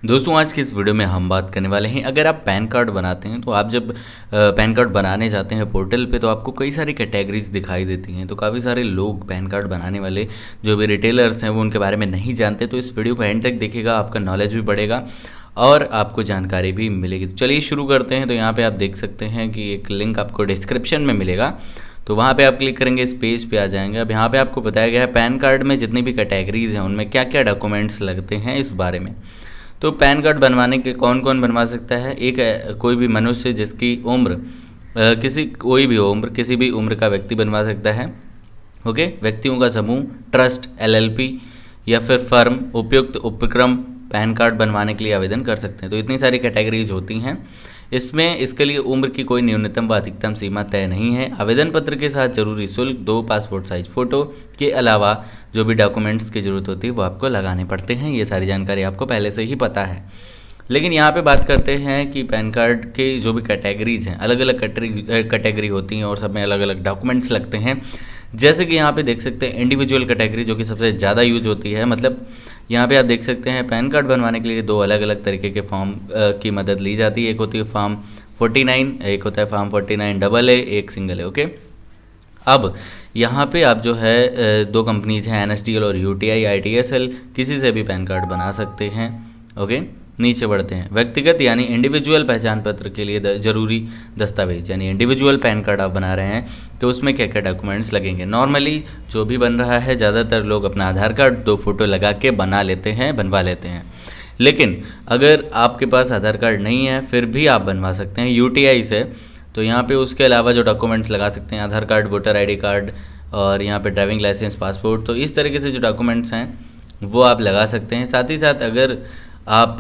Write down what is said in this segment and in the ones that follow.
दोस्तों आज की इस वीडियो में हम बात करने वाले हैं, अगर आप पैन कार्ड बनाते हैं तो आप जब पैन कार्ड बनाने जाते हैं पोर्टल पे तो आपको कई सारी कैटेगरीज दिखाई देती हैं। तो काफ़ी सारे लोग पैन कार्ड बनाने वाले जो भी रिटेलर्स हैं वो उनके बारे में नहीं जानते। तो इस वीडियो को एंड तक देखिएगा, आपका नॉलेज भी बढ़ेगा और आपको जानकारी भी मिलेगी। तो चलिए शुरू करते हैं। तो यहाँ पर आप देख सकते हैं कि एक लिंक आपको डिस्क्रिप्शन में मिलेगा, तो वहाँ पे आप क्लिक करेंगे, इस पेज पे आ जाएंगे। अब यहाँ पे आपको बताया गया है पैन कार्ड में जितनी भी कैटेगरीज हैं उनमें क्या क्या डॉक्यूमेंट्स लगते हैं इस बारे में। तो पैन कार्ड बनवाने के कौन कौन बनवा सकता है? एक कोई भी मनुष्य जिसकी उम्र कोई भी उम्र, किसी भी उम्र का व्यक्ति बनवा सकता है। ओके, व्यक्तियों का समूह, ट्रस्ट, एलएलपी या फिर फर्म उपयुक्त उपक्रम पैन कार्ड बनवाने के लिए आवेदन कर सकते हैं। तो इतनी सारी कैटेगरीज होती हैं इसमें। इसके लिए उम्र की कोई न्यूनतम व अधिकतम सीमा तय नहीं है। आवेदन पत्र के साथ जरूरी शुल्क 2 पासपोर्ट साइज फ़ोटो के अलावा जो भी डॉक्यूमेंट्स की ज़रूरत होती है वो आपको लगाने पड़ते हैं। ये सारी जानकारी आपको पहले से ही पता है। लेकिन यहाँ पे बात करते हैं कि पैन कार्ड के जो भी कैटेगरीज हैं, अलग अलग कैटेगरी होती हैं और सब में अलग अलग डॉक्यूमेंट्स लगते हैं। जैसे कि यहाँ पे देख सकते हैं इंडिविजुअल कैटेगरी जो कि सबसे ज़्यादा यूज होती है। मतलब यहाँ पे आप देख सकते हैं पैन कार्ड बनवाने के लिए 2 अलग अलग तरीके के फॉर्म की मदद ली जाती है। एक होती है फॉर्म 49, एक होता है फॉर्म 49 AA, एक सिंगल है। ओके, अब यहाँ पे आप जो है 2 कंपनीज हैं NSDL और UTI ITSL, किसी से भी पैन कार्ड बना सकते हैं। ओके, नीचे बढ़ते हैं। व्यक्तिगत यानी इंडिविजुअल पहचान पत्र के लिए जरूरी दस्तावेज, यानी इंडिविजुअल पैन कार्ड आप बना रहे हैं तो उसमें क्या क्या डॉक्यूमेंट्स लगेंगे। नॉर्मली जो भी बन रहा है ज़्यादातर लोग अपना आधार कार्ड 2 फोटो लगा के बनवा लेते हैं। लेकिन अगर आपके पास आधार कार्ड नहीं है फिर भी आप बनवा सकते हैं UTI से। तो यहाँ पे उसके अलावा जो डॉक्यूमेंट्स लगा सकते हैं, आधार कार्ड, वोटर ID कार्ड और यहाँ पे ड्राइविंग लाइसेंस, पासपोर्ट। तो इस तरीके से जो डॉक्यूमेंट्स हैं वो आप लगा सकते हैं। साथ ही साथ अगर आप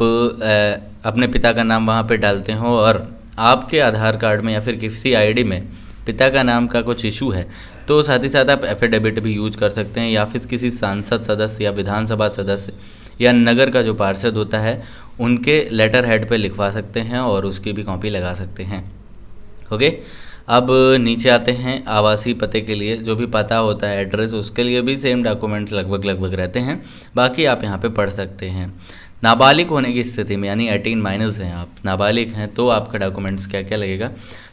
अपने पिता का नाम वहाँ पे डालते हो और आपके आधार कार्ड में या फिर किसी ID में पिता का नाम का कुछ इशू है तो साथ ही साथ आप एफिडेविट भी यूज कर सकते हैं, या फिर किसी सांसद सदस्य या विधानसभा सदस्य या नगर का जो पार्षद होता है उनके लेटर हेड पे लिखवा सकते हैं और उसकी भी कॉपी लगा सकते हैं। ओके, अब नीचे आते हैं। आवासीय पते के लिए जो भी पता होता है, एड्रेस, उसके लिए भी सेम डॉक्यूमेंट्स लगभग रहते हैं। बाकी आप यहाँ पे पढ़ सकते हैं। नाबालिग होने की स्थिति में, यानी 18 माइनस हैं आप, नाबालिग हैं, तो आपका डॉक्यूमेंट्स क्या क्या लगेगा।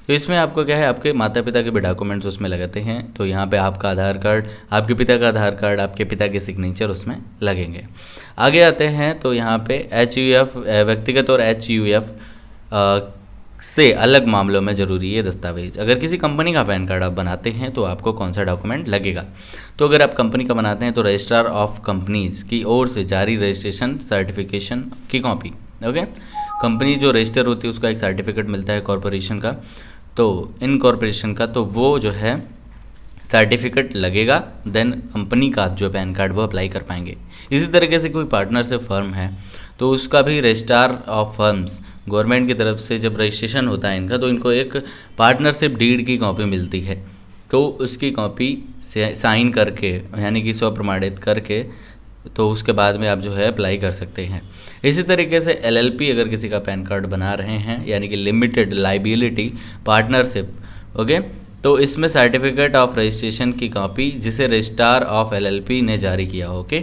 तो इसमें आपको क्या है, आपके माता पिता के भी डॉक्यूमेंट्स उसमें लगाते हैं। तो यहाँ पे आपका आधार कार्ड, आपके पिता का आधार कार्ड, आपके पिता के सिग्नेचर उसमें लगेंगे। आगे आते हैं तो यहाँ पे HUF व्यक्तिगत और HUF से अलग मामलों में ज़रूरी है दस्तावेज। अगर किसी कंपनी का पैन कार्ड आप बनाते हैं तो आपको कौन सा डॉक्यूमेंट लगेगा। तो अगर आप कंपनी का बनाते हैं तो रजिस्ट्रार ऑफ कंपनीज की ओर से जारी रजिस्ट्रेशन सर्टिफिकेशन की कॉपी। ओके, कंपनी जो रजिस्टर होती है उसका एक सर्टिफिकेट मिलता है कॉरपोरेशन का, तो इनकॉर्पोरेशन का, तो वो जो है सर्टिफिकेट लगेगा। देन कंपनी का जो पैन कार्ड वो अप्लाई कर पाएंगे। इसी तरीके से कोई पार्टनरशिप फर्म है तो उसका भी रजिस्ट्रार ऑफ फर्म्स, गवर्नमेंट की तरफ से जब रजिस्ट्रेशन होता है इनका तो इनको एक पार्टनरशिप डीड की कॉपी मिलती है। तो उसकी कॉपी से साइन करके, यानी कि स्वप्रमाणित करके, तो उसके बाद में आप जो है अप्लाई कर सकते हैं। इसी तरीके से LLP अगर किसी का पैन कार्ड बना रहे हैं, यानी कि लिमिटेड लाइबिलिटी पार्टनरशिप, ओके, तो इसमें सर्टिफिकेट ऑफ रजिस्ट्रेशन की कॉपी जिसे रजिस्ट्रार ऑफ LLP ने जारी किया। ओके,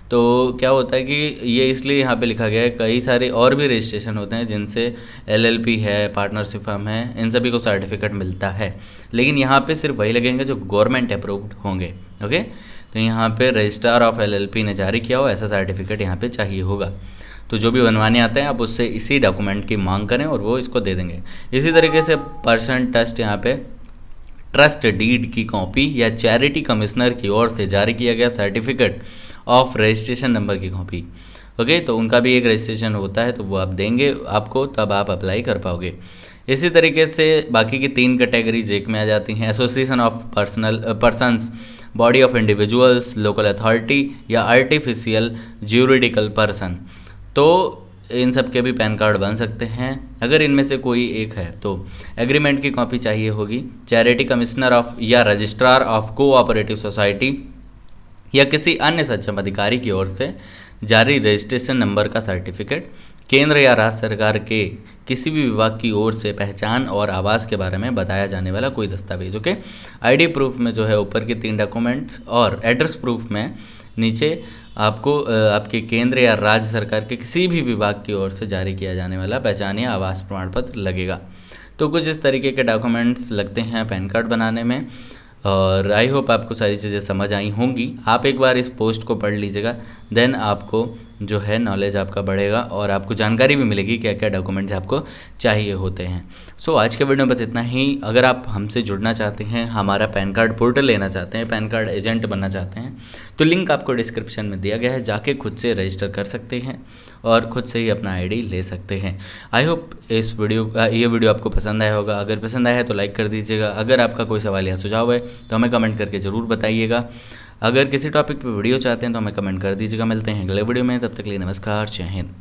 तो क्या होता है कि ये इसलिए यहाँ पे लिखा गया है, कई सारे और भी रजिस्ट्रेशन होते हैं जिनसे LLP है, पार्टनरशिप फर्म है, इन सभी को सर्टिफिकेट मिलता है। लेकिन यहाँ पे सिर्फ वही लगेंगे जो गवर्नमेंट अप्रूव्ड होंगे। ओके, तो यहाँ पे रजिस्ट्रार ऑफ LLP ने जारी किया हो ऐसा सर्टिफिकेट यहाँ पे चाहिए होगा। तो जो भी बनवाने आते हैं आप उससे इसी डॉक्यूमेंट की मांग करें और वो इसको दे देंगे। इसी तरीके से पर्सन ट्रस्ट, यहाँ पे ट्रस्ट डीड की कॉपी या चैरिटी कमिश्नर की ओर से जारी किया गया सर्टिफिकेट ऑफ रजिस्ट्रेशन नंबर की कॉपी। ओके, तो उनका भी एक रजिस्ट्रेशन होता है तो वो आप देंगे आपको, तब आप अप्लाई कर पाओगे। इसी तरीके से बाकी की 3 कैटेगरीज एक में आ जाती हैं। Association of persons, body of individuals, local authority या आर्टिफिशियल ज्यूरिडिकल पर्सन, तो इन सब के भी पैन कार्ड बन सकते हैं। अगर इनमें से कोई एक है तो एग्रीमेंट की कॉपी चाहिए होगी। चैरिटी कमिश्नर ऑफ या रजिस्ट्रार ऑफ कोऑपरेटिव सोसाइटी या किसी अन्य सक्षम अधिकारी की ओर से जारी रजिस्ट्रेशन नंबर का सर्टिफिकेट, केंद्र या राज्य सरकार के किसी भी विभाग की ओर से पहचान और आवास के बारे में बताया जाने वाला कोई दस्तावेज। ओके, ID प्रूफ में जो है ऊपर के 3 डॉक्यूमेंट्स और एड्रेस प्रूफ में नीचे आपको आपके केंद्र या राज्य सरकार के किसी भी विभाग की ओर से जारी किया जाने वाला पहचान या आवास प्रमाण पत्र लगेगा। तो कुछ इस तरीके के डॉक्यूमेंट्स लगते हैं पैन कार्ड बनाने में। और आई होप आपको सारी चीज़ें समझ आई होंगी। आप एक बार इस पोस्ट को पढ़ लीजिएगा, देन आपको जो है नॉलेज आपका बढ़ेगा और आपको जानकारी भी मिलेगी क्या क्या डॉक्यूमेंट्स आपको चाहिए होते हैं। सो आज के वीडियो में बस इतना ही। अगर आप हमसे जुड़ना चाहते हैं, हमारा पैन कार्ड पोर्टल लेना चाहते हैं, पैन कार्ड एजेंट बनना चाहते हैं, तो लिंक आपको डिस्क्रिप्शन में दिया गया है, जाके खुद से रजिस्टर कर सकते हैं और खुद से ही अपना आईडी ले सकते हैं। आई होप ये वीडियो आपको पसंद आया होगा। अगर पसंद आया है तो लाइक कर दीजिएगा। अगर आपका कोई सवाल या सुझाव है तो हमें कमेंट करके ज़रूर बताइएगा। अगर किसी टॉपिक पे वीडियो चाहते हैं तो हमें कमेंट कर दीजिएगा। मिलते हैं अगले वीडियो में, तब तक के लिए नमस्कार, जय हिंद।